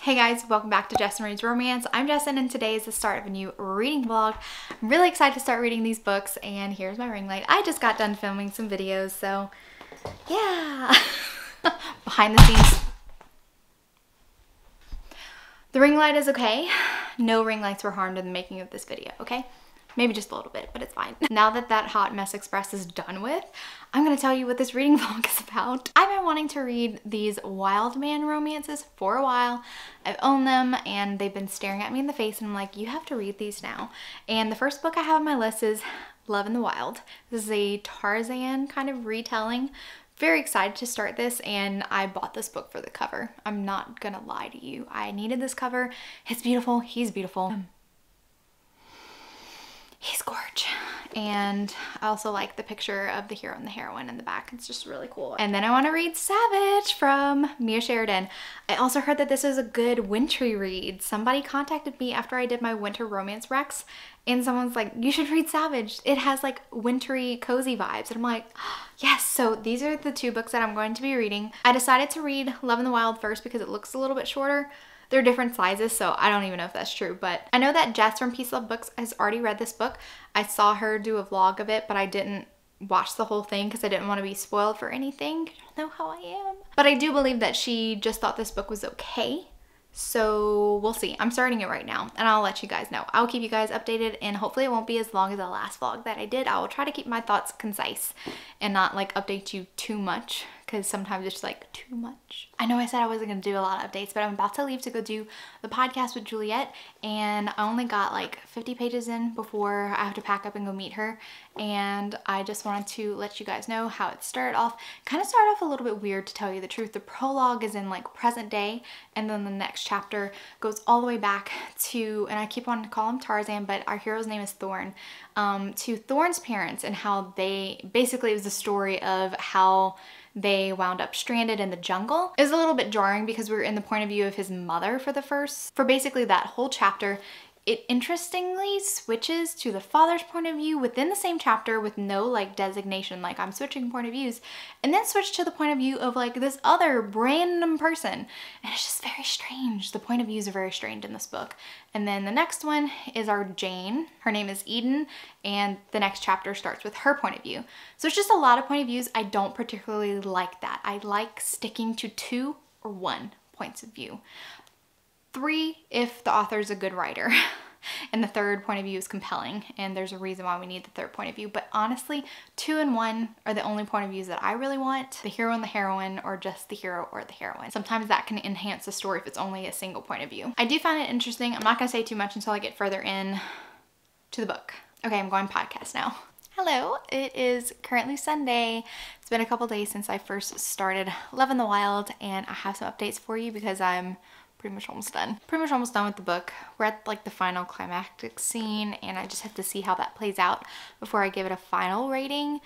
Hey guys, welcome back to Jess and Reads Romance. I'm Jessin and today is the start of a new reading vlog. I'm really excited to start reading these books and here's my ring light. I just got done filming some videos, so yeah. Behind the scenes. The ring light is okay. No ring lights were harmed in the making of this video, okay? Maybe just a little bit, but it's fine. Now that that hot mess express is done with, I'm gonna tell you what this reading vlog is about. I've been wanting to read these wild man romances for a while. I've owned them and they've been staring at me in the face and I'm like, you have to read these now. And the first book I have on my list is Love in the Wild. This is a Tarzan kind of retelling. Very excited to start this and I bought this book for the cover. I'm not gonna lie to you. I needed this cover. It's beautiful, he's beautiful. He's gorgeous. And I also like the picture of the hero and the heroine in the back. It's just really cool. And then I want to read Savage from Mia Sheridan. I also heard that this is a good wintry read. Somebody contacted me after I did my winter romance recs and someone's like, you should read Savage. It has like wintry cozy vibes. And I'm like, oh, yes. So these are the two books that I'm going to be reading. I decided to read Love in the Wild first because it looks a little bit shorter. They're different sizes, so I don't even know if that's true, but I know that Jess from Peace Love Books has already read this book. I saw her do a vlog of it, but I didn't watch the whole thing because I didn't want to be spoiled for anything. You don't know how I am. But I do believe that she just thought this book was okay. So we'll see. I'm starting it right now and I'll let you guys know. I'll keep you guys updated and hopefully it won't be as long as the last vlog that I did. I will try to keep my thoughts concise and not like update you too much because sometimes it's like too much. I know I said I wasn't going to do a lot of updates, but I'm about to leave to go do the podcast with Juliet and I only got like 50 pages in before I have to pack up and go meet her. And I just wanted to let you guys know how it started off. Kind of started off a little bit weird to tell you the truth. The prologue is in like present day and then the next chapter goes all the way back to, and I keep on to call him Tarzan, but our hero's name is Thorn, to Thorn's parents and how they, basically it was the story of how they wound up stranded in the jungle. It was a little bit jarring because we were in the point of view of his mother for basically that whole chapter. It interestingly switches to the father's point of view within the same chapter with no like designation, like I'm switching point of views, and then switch to the point of view of like this other random person. And it's just very strange. The point of views are very strange in this book. And then the next one is our Jane. Her name is Eden, and the next chapter starts with her point of view. So it's just a lot of point of views. I don't particularly like that. I like sticking to 2 or 1 points of view. 3 if the author is a good writer and the third point of view is compelling and there's a reason why we need the third point of view. But honestly, 2 and 1 are the only point of views that I really want. The hero and the heroine or just the hero or the heroine. Sometimes that can enhance the story if it's only a single point of view. I do find it interesting. I'm not going to say too much until I get further in to the book. Okay, I'm going podcast now. Hello, it is currently Sunday. It's been a couple days since I first started Love in the Wild and I have some updates for you because I'm pretty much almost done. Pretty much almost done with the book. We're at like the final climactic scene and I just have to see how that plays out before I give it a final rating.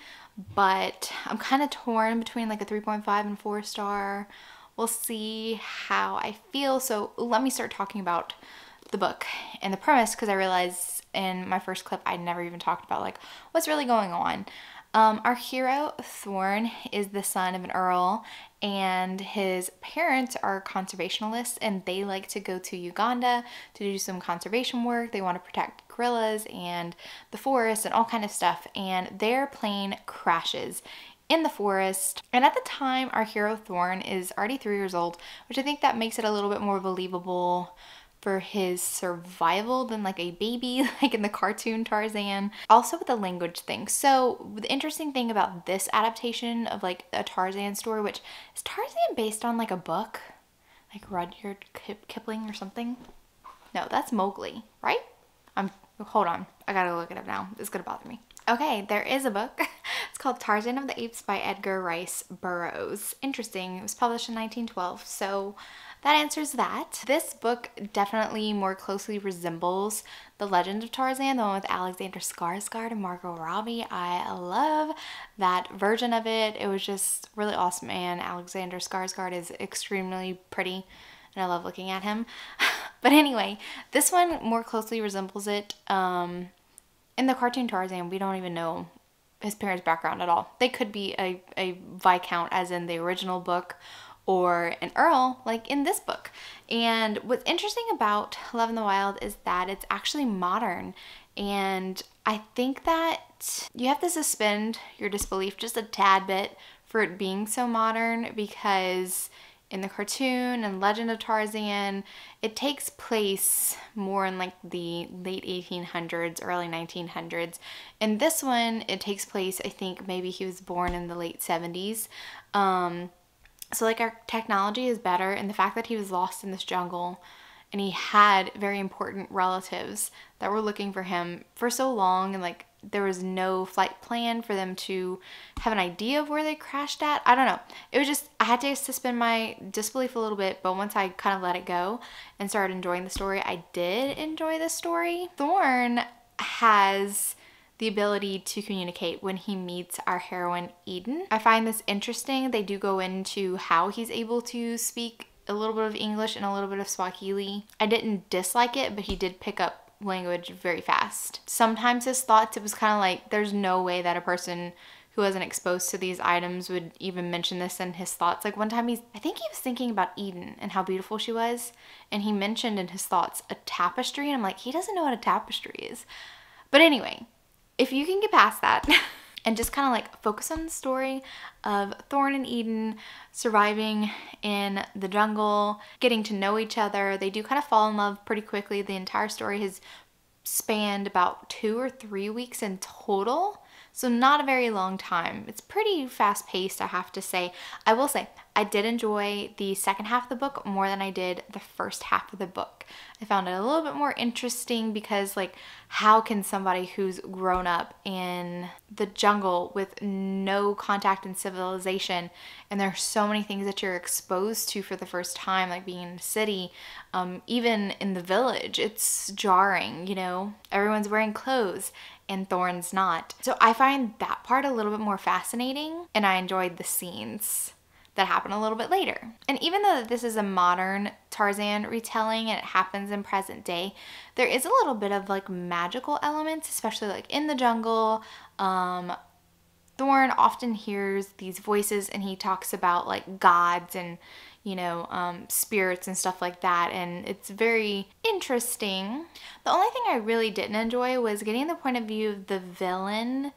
But I'm kind of torn between like a 3.5 and 4 star. We'll see how I feel. So let me start talking about the book and the premise because I realized in my first clip I never even talked about like what's really going on. Our hero, Thorn, is the son of an earl and his parents are conservationists and they like to go to Uganda to do some conservation work. They want to protect gorillas and the forest and all kind of stuff, and their plane crashes in the forest. And at the time, our hero Thorn is already 3 years old, which I think that makes it a little bit more believable for his survival than like a baby like in the cartoon Tarzan. Also with the language thing. So the interesting thing about this adaptation of like a Tarzan story, which is Tarzan based on like a book? Like Rudyard Kipling or something? No, that's Mowgli, right? Hold on, I gotta look it up now. It's gonna bother me. Okay, there is a book. It's called Tarzan of the Apes by Edgar Rice Burroughs. Interesting, it was published in 1912, so that answers that. This book definitely more closely resembles The Legend of Tarzan, the one with Alexander Skarsgård and Margot Robbie. I love that version of it. It was just really awesome, and Alexander Skarsgård is extremely pretty, and I love looking at him. But anyway, this one more closely resembles it. In the cartoon Tarzan, we don't even know his parents' background at all. They could be a Viscount as in the original book, or an earl like in this book. And what's interesting about Love in the Wild is that it's actually modern, and I think that you have to suspend your disbelief just a tad bit for it being so modern, because in the cartoon and Legend of Tarzan, it takes place more in like the late 1800s, early 1900s. In this one, it takes place, I think maybe he was born in the late 70s. So like our technology is better, and the fact that he was lost in this jungle and he had very important relatives that were looking for him for so long, and like there was no flight plan for them to have an idea of where they crashed at. I don't know. It was just, I had to suspend my disbelief a little bit, but once I kind of let it go and started enjoying the story, I did enjoy the story. Thorn has the ability to communicate when he meets our heroine Eden. I find this interesting. They do go into how he's able to speak a little bit of English and a little bit of Swahili. I didn't dislike it, but he did pick up language very fast. Sometimes his thoughts, it was kind of like there's no way that a person who wasn't exposed to these items would even mention this in his thoughts. Like one time I think he was thinking about Eden and how beautiful she was, and he mentioned in his thoughts a tapestry, and I'm like, he doesn't know what a tapestry is. But anyway, if you can get past that and just kind of like focus on the story of Thorn and Eden surviving in the jungle, getting to know each other. They do kind of fall in love pretty quickly. The entire story has spanned about 2 or 3 weeks in total, so not a very long time. It's pretty fast paced, I have to say. I will say, I did enjoy the second half of the book more than I did the first half of the book. I found it a little bit more interesting because, like, how can somebody who's grown up in the jungle with no contact in civilization, and there are so many things that you're exposed to for the first time, like being in a city, even in the village, it's jarring, you know? Everyone's wearing clothes and Thorn's not. So I find that part a little bit more fascinating, and I enjoyed the scenes that happen a little bit later. And even though this is a modern Tarzan retelling and it happens in present day, there is a little bit of like magical elements, especially like in the jungle. Thorn often hears these voices, and he talks about like gods and, you know, spirits and stuff like that, and it's very interesting. The only thing I really didn't enjoy was getting the point of view of the villain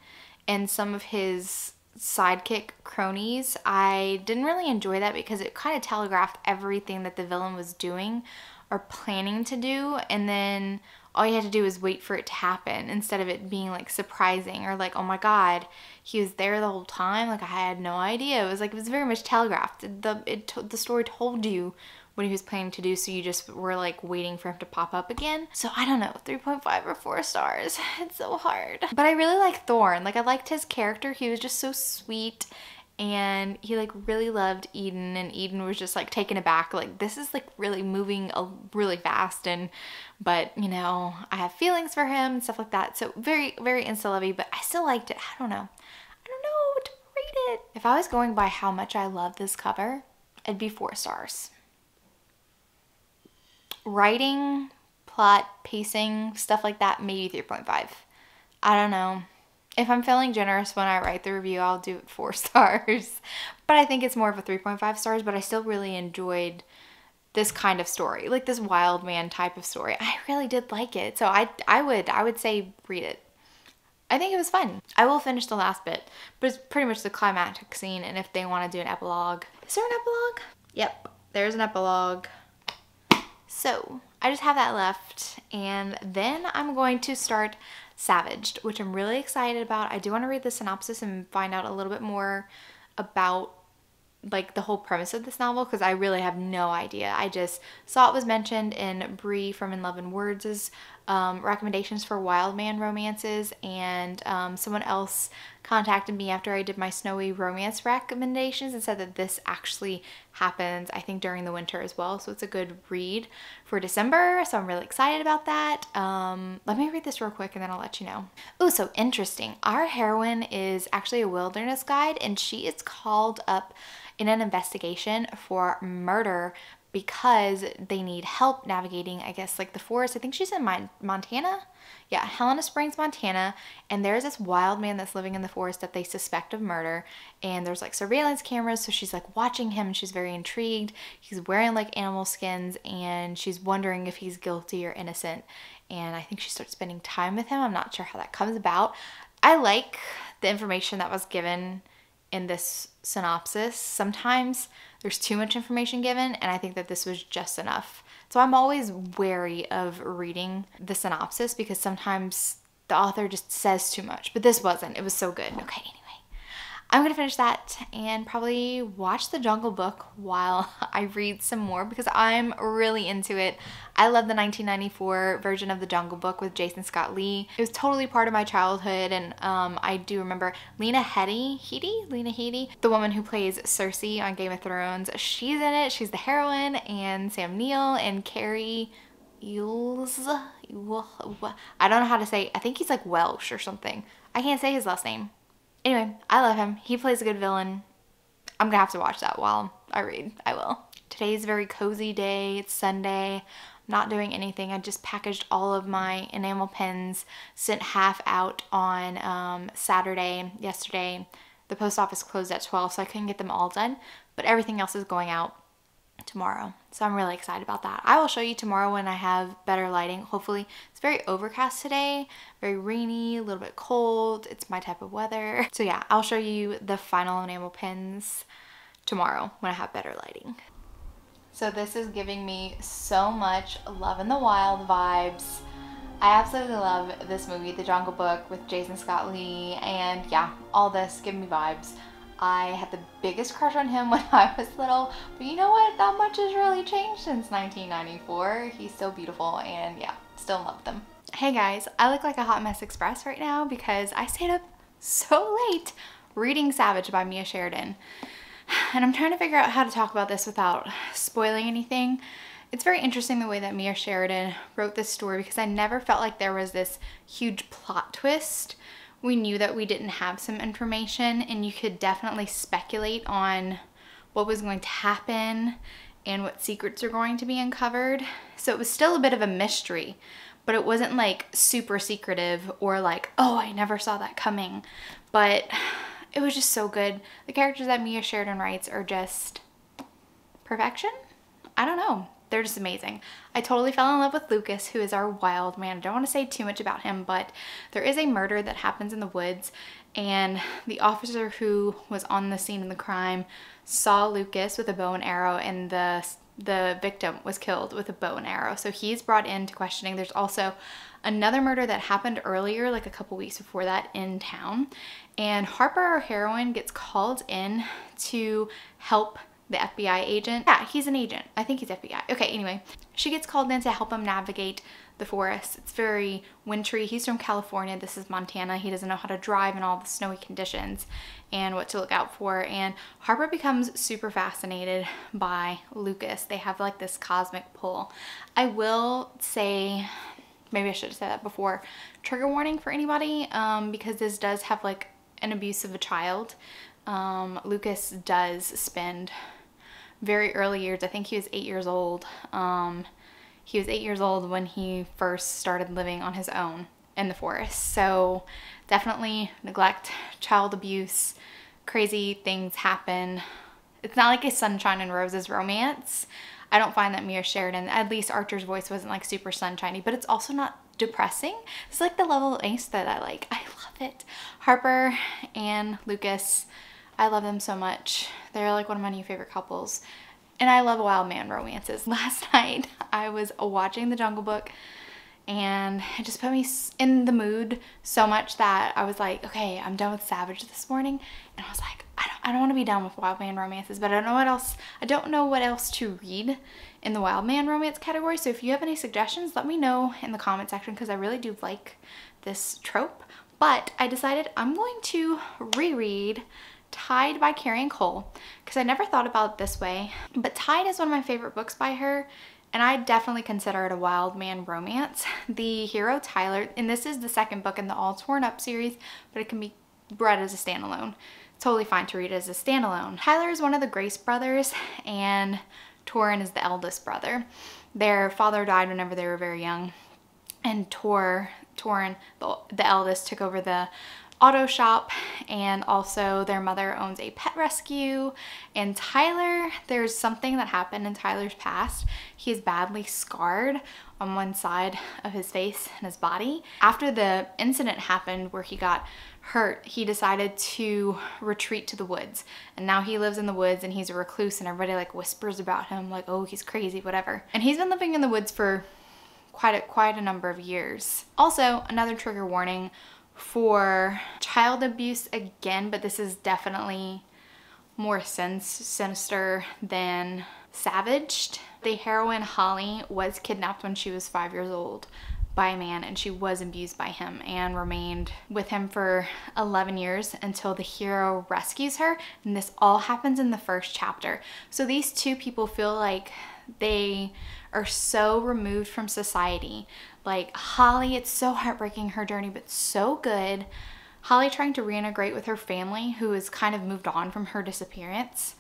and some of his sidekick cronies. I didn't really enjoy that because it kind of telegraphed everything that the villain was doing or planning to do, and then all you had to do was wait for it to happen instead of it being like surprising or like, oh my god, he was there the whole time, like I had no idea. It was like, it was very much telegraphed. The story told you what he was planning to do, so you just were like waiting for him to pop up again. So I don't know, 3.5 or 4 stars. It's so hard. But I really like Thorn. Like I liked his character. He was just so sweet, and he like really loved Eden, and Eden was just like taken aback, like this is like really moving really fast, and but you know, I have feelings for him and stuff like that. So very, very insta-lovey, but I still liked it. I don't know what to rate it. If I was going by how much I love this cover, it'd be 4 stars. Writing, plot, pacing, stuff like that, maybe 3.5. I don't know. If I'm feeling generous when I write the review, I'll do it 4 stars. But I think it's more of a 3.5 stars, but I still really enjoyed this kind of story, like this wild man type of story. I really did like it. So I would say read it. I think it was fun. I will finish the last bit, but it's pretty much the climactic scene, and if they want to do an epilogue. Is there an epilogue? Yep, there's an epilogue. So I just have that left, and then I'm going to start Savaged, which I'm really excited about. I do want to read the synopsis and find out a little bit more about like the whole premise of this novel, because I really have no idea. I just saw it was mentioned in Bree from In Love and Words' recommendations for wild man romances, and someone else contacted me after I did my snowy romance recommendations and said that this actually happens, I think, during the winter as well. So it's a good read for December. So I'm really excited about that. Let me read this real quick and then I'll let you know. Oh, so interesting. Our heroine is actually a wilderness guide, and she is called up in an investigation for murder because they need help navigating, I guess, like the forest. I think she's in Montana. Yeah, Helena Springs, Montana. And there's this wild man that's living in the forest that they suspect of murder. And there's like surveillance cameras. So she's like watching him. And she's very intrigued. He's wearing like animal skins and she's wondering if he's guilty or innocent. And I think she starts spending time with him. I'm not sure how that comes about. I like the information that was given in this synopsis. Sometimes there's too much information given, and I think that this was just enough. So I'm always wary of reading the synopsis because sometimes the author just says too much, but this wasn't. It was so good. Okay, anyway. I'm gonna finish that and probably watch The Jungle Book while I read some more because I'm really into it. I love the 1994 version of The Jungle Book with Jason Scott Lee. It was totally part of my childhood, and I do remember Lena Headey, the woman who plays Cersei on Game of Thrones. She's in it. She's the heroine, and Sam Neill and Carrie Eels. I don't know how to say. I think he's like Welsh or something. I can't say his last name. Anyway, I love him. He plays a good villain. I'm gonna have to watch that while I read. I will. Today's a very cozy day. It's Sunday. I'm not doing anything. I just packaged all of my enamel pens, sent half out on Saturday, yesterday. The post office closed at 12, so I couldn't get them all done, but everything else is going out tomorrow. So I'm really excited about that. I will show you tomorrow when I have better lighting. Hopefully, it's very overcast today, very rainy, a little bit cold. It's my type of weather. So yeah, I'll show you the final enamel pins tomorrow when I have better lighting. So this is giving me so much Love in the Wild vibes. I absolutely love this movie, The Jungle Book with Jason Scott Lee, and yeah, all this give me vibes. I had the biggest crush on him when I was little, but you know what? Not much has really changed since 1994. He's so beautiful, and yeah, still love them. Hey guys, I look like a hot mess express right now because I stayed up so late reading Savage by Mia Sheridan. And I'm trying to figure out how to talk about this without spoiling anything. It's very interesting the way that Mia Sheridan wrote this story because I never felt like there was this huge plot twist. We knew that we didn't have some information, and you could definitely speculate on what was going to happen and what secrets are going to be uncovered. So it was still a bit of a mystery, but it wasn't like super secretive or like, oh, I never saw that coming. But it was just so good. The characters that Mia Sheridan writes are just perfection. I don't know. They're just amazing. I totally fell in love with Lucas, who is our wild man. I don't want to say too much about him, but there is a murder that happens in the woods, and the officer who was on the scene of the crime saw Lucas with a bow and arrow, and the victim was killed with a bow and arrow. So he's brought into questioning. There's also another murder that happened earlier, like a couple weeks before that, in town, and Harper, our heroine, gets called in to help the FBI agent. Yeah, he's an agent. I think he's FBI. Okay, anyway, she gets called in to help him navigate the forest. It's very wintry. He's from California. This is Montana. He doesn't know how to drive in all the snowy conditions and what to look out for. And Harper becomes super fascinated by Lucas. They have like this cosmic pull. I will say, maybe I should have said that before, trigger warning for anybody, because this does have like an abuse of a child. Lucas does spend very early years. I think he was 8 years old. He was 8 years old when he first started living on his own in the forest. So definitely neglect, child abuse, crazy things happen. It's not like a Sunshine and Roses romance. I don't find that Mia Sheridan, at least Archer's voice wasn't like super sunshiny, but it's also not depressing. It's like the level of angst that I like. I love it. Harper and Lucas, I love them so much. They're like one of my new favorite couples. And I love wild man romances. Last night I was watching The Jungle Book, and it just put me in the mood so much that I was like, okay, I'm done with Savage this morning. And I was like, I don't want to be done with wild man romances, but I don't know what else to read in the wild man romance category. So if you have any suggestions, let me know in the comment section, because I really do like this trope. But I decided I'm going to reread Tide by Carrie Cole, because I never thought about it this way, but Tide is one of my favorite books by her, and I definitely consider it a wild man romance. The hero Tyler, and this is the second book in the All Torn Up series, but it can be read as a standalone. It's totally fine to read as a standalone. Tyler is one of the Grace brothers, and Torin is the eldest brother. Their father died whenever they were very young, and Torin, the eldest, took over the auto shop, and also their mother owns a pet rescue. And Tyler, there's something that happened in Tyler's past. He is badly scarred on one side of his face and his body. After the incident happened where he got hurt, he decided to retreat to the woods, and now he lives in the woods and he's a recluse, and everybody like whispers about him like, oh, he's crazy, whatever. And he's been living in the woods for quite a number of years. Also, another trigger warning for child abuse again, but this is definitely more sinister than savaged. The heroine Holly was kidnapped when she was 5 years old by a man, and she was abused by him and remained with him for 11 years until the hero rescues her. And this all happens in the first chapter. So these two people feel like they are so removed from society. Like Holly, it's so heartbreaking, her journey, but so good. Holly trying to reintegrate with her family, who has kind of moved on from her disappearance.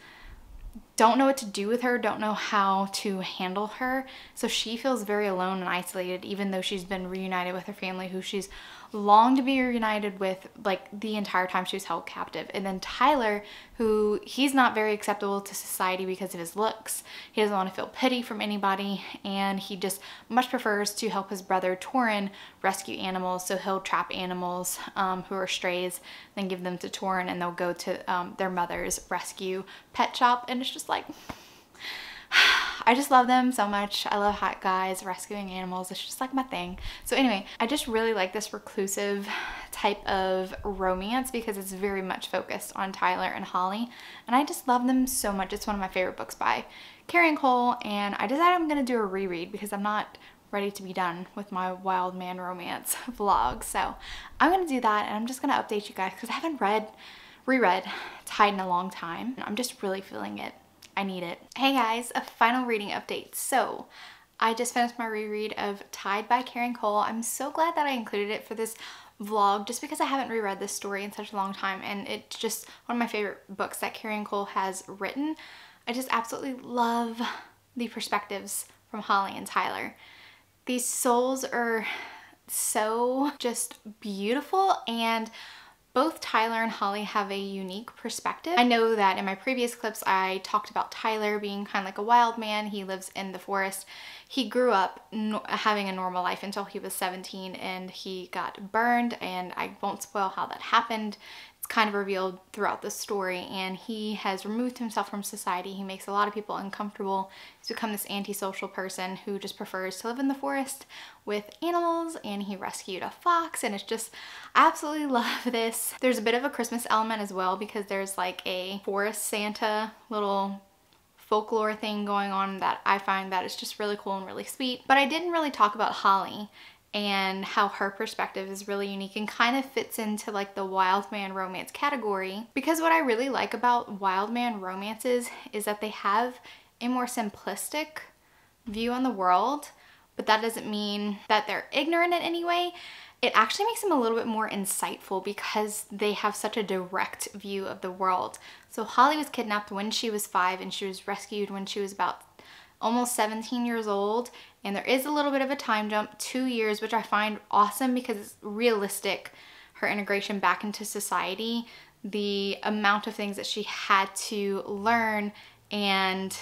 Don't know what to do with her, don't know how to handle her. So she feels very alone and isolated, even though she's been reunited with her family, who she's longed to be reunited with like the entire time she was held captive. And then Tyler, who he's not very acceptable to society because of his looks. He doesn't want to feel pity from anybody, and he just much prefers to help his brother Torin rescue animals. So he'll trap animals who are strays, then give them to Torin, and they'll go to their mother's rescue pet shop. And it's just like, I just love them so much. I love hot guys rescuing animals. It's just like my thing. So anyway, I just really like this reclusive type of romance because it's very much focused on Tyler and Holly, and I just love them so much. It's one of my favorite books by Carrie Cole, and I decided I'm going to do a reread because I'm not ready to be done with my wild man romance vlog. So I'm going to do that, and I'm just going to update you guys because I haven't reread Tide in a long time. I'm just really feeling it. I need it. Hey guys, a final reading update. So I just finished my reread of Tide by Carrie Cole. I'm so glad that I included it for this vlog just because I haven't reread this story in such a long time, and it's just one of my favorite books that Carrie Cole has written. I just absolutely love the perspectives from Holly and Tyler. These souls are so just beautiful, and both Tyler and Holly have a unique perspective. I know that in my previous clips I talked about Tyler being kind of like a wild man. He lives in the forest. He grew up having a normal life until he was 17 and he got burned, and I won't spoil how that happened. It's kind of revealed throughout the story, and he has removed himself from society. He makes a lot of people uncomfortable. He's become this antisocial person who just prefers to live in the forest with animals, and he rescued a fox, and it's just, I absolutely love this. There's a bit of a Christmas element as well because there's like a forest Santa little folklore thing going on that I find that is just really cool and really sweet. But I didn't really talk about Holly and how her perspective is really unique and kind of fits into like the wild man romance category, because what I really like about wild man romances is that they have a more simplistic view on the world, but that doesn't mean that they're ignorant in any way. It actually makes them a little bit more insightful because they have such a direct view of the world. So Holly was kidnapped when she was 5 and she was rescued when she was about almost 17 years old, and there is a little bit of a time jump, 2 years, which I find awesome because it's realistic, her integration back into society, the amount of things that she had to learn and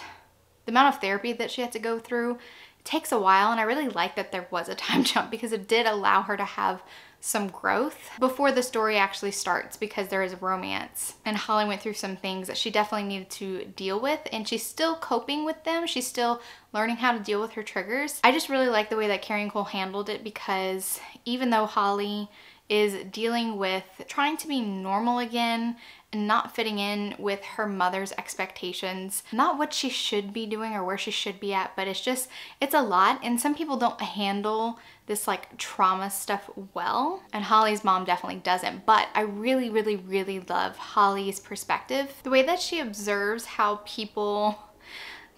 the amount of therapy that she had to go through. It takes a while, and I really like that there was a time jump because it did allow her to have some growth before the story actually starts, because there is a romance and Holly went through some things that she definitely needed to deal with, and she's still coping with them. She's still learning how to deal with her triggers. I just really like the way that Carrie Cole handled it, because even though Holly is dealing with trying to be normal again and not fitting in with her mother's expectations, not what she should be doing or where she should be at, but it's a lot, and some people don't handle this like trauma stuff well, and Holly's mom definitely doesn't. But I really love Holly's perspective, the way that she observes how people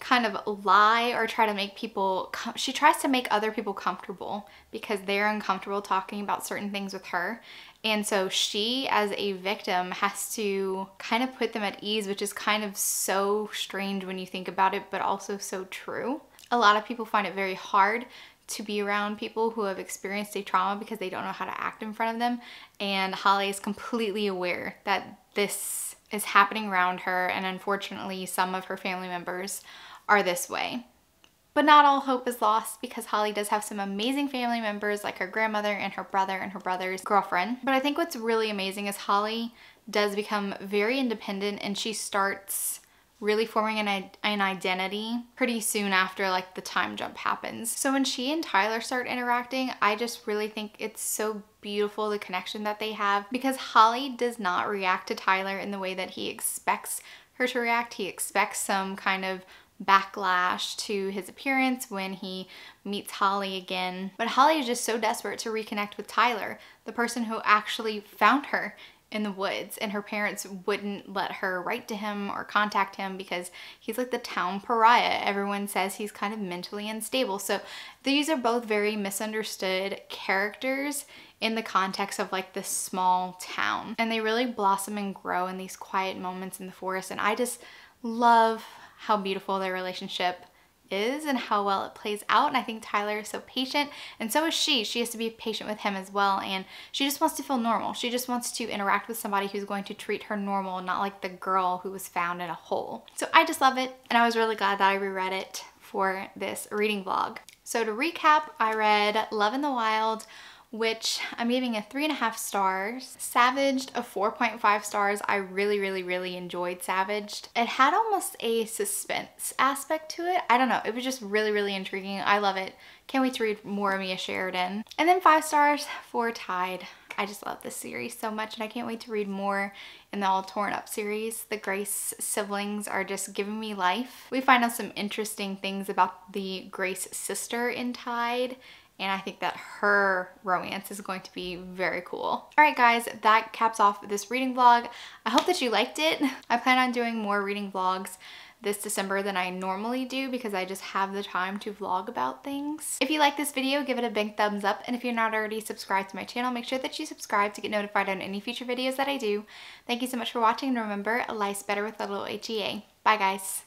kind of lie or try to make people, she tries to make other people comfortable because they're uncomfortable talking about certain things with her. And so she, as a victim, has to kind of put them at ease, which is kind of so strange when you think about it, but also so true. A lot of people find it very hard to be around people who have experienced a trauma because they don't know how to act in front of them. And Holly is completely aware that this is happening around her, and unfortunately some of her family members are this way. But not all hope is lost, because Holly does have some amazing family members like her grandmother and her brother and her brother's girlfriend. But I think what's really amazing is Holly does become very independent, and she starts really forming an identity pretty soon after like the time jump happens. So when she and Tyler start interacting, I just really think it's so beautiful, the connection that they have, because Holly does not react to Tyler in the way that he expects her to react. He expects some kind of backlash to his appearance when he meets Holly again. But Holly is just so desperate to reconnect with Tyler, the person who actually found her in the woods, and her parents wouldn't let her write to him or contact him because he's like the town pariah. Everyone says he's kind of mentally unstable. So these are both very misunderstood characters in the context of like this small town, and they really blossom and grow in these quiet moments in the forest. And I just love how beautiful their relationship is and how well it plays out. And I think Tyler is so patient, and so is she. She has to be patient with him as well, and she just wants to feel normal. She just wants to interact with somebody who's going to treat her normal, not like the girl who was found in a hole. So I just love it, and I was really glad that I reread it for this reading vlog. So to recap, I read Love in the Wild, which I'm giving a 3.5 stars. Savaged, a 4.5 stars. I really enjoyed Savaged. It had almost a suspense aspect to it. I don't know, it was just really intriguing. I love it. Can't wait to read more of Mia Sheridan. And then 5 stars for Tide. I just love this series so much, and I can't wait to read more in the All Torn Up series. The Grace siblings are just giving me life. We find out some interesting things about the Grace sister in Tide, and I think that her romance is going to be very cool. All right guys, that caps off this reading vlog. I hope that you liked it. I plan on doing more reading vlogs this December than I normally do because I just have the time to vlog about things. If you like this video, give it a big thumbs up, and if you're not already subscribed to my channel, make sure that you subscribe to get notified on any future videos that I do. Thank you so much for watching, and remember, life's better with a little HEA. Bye guys.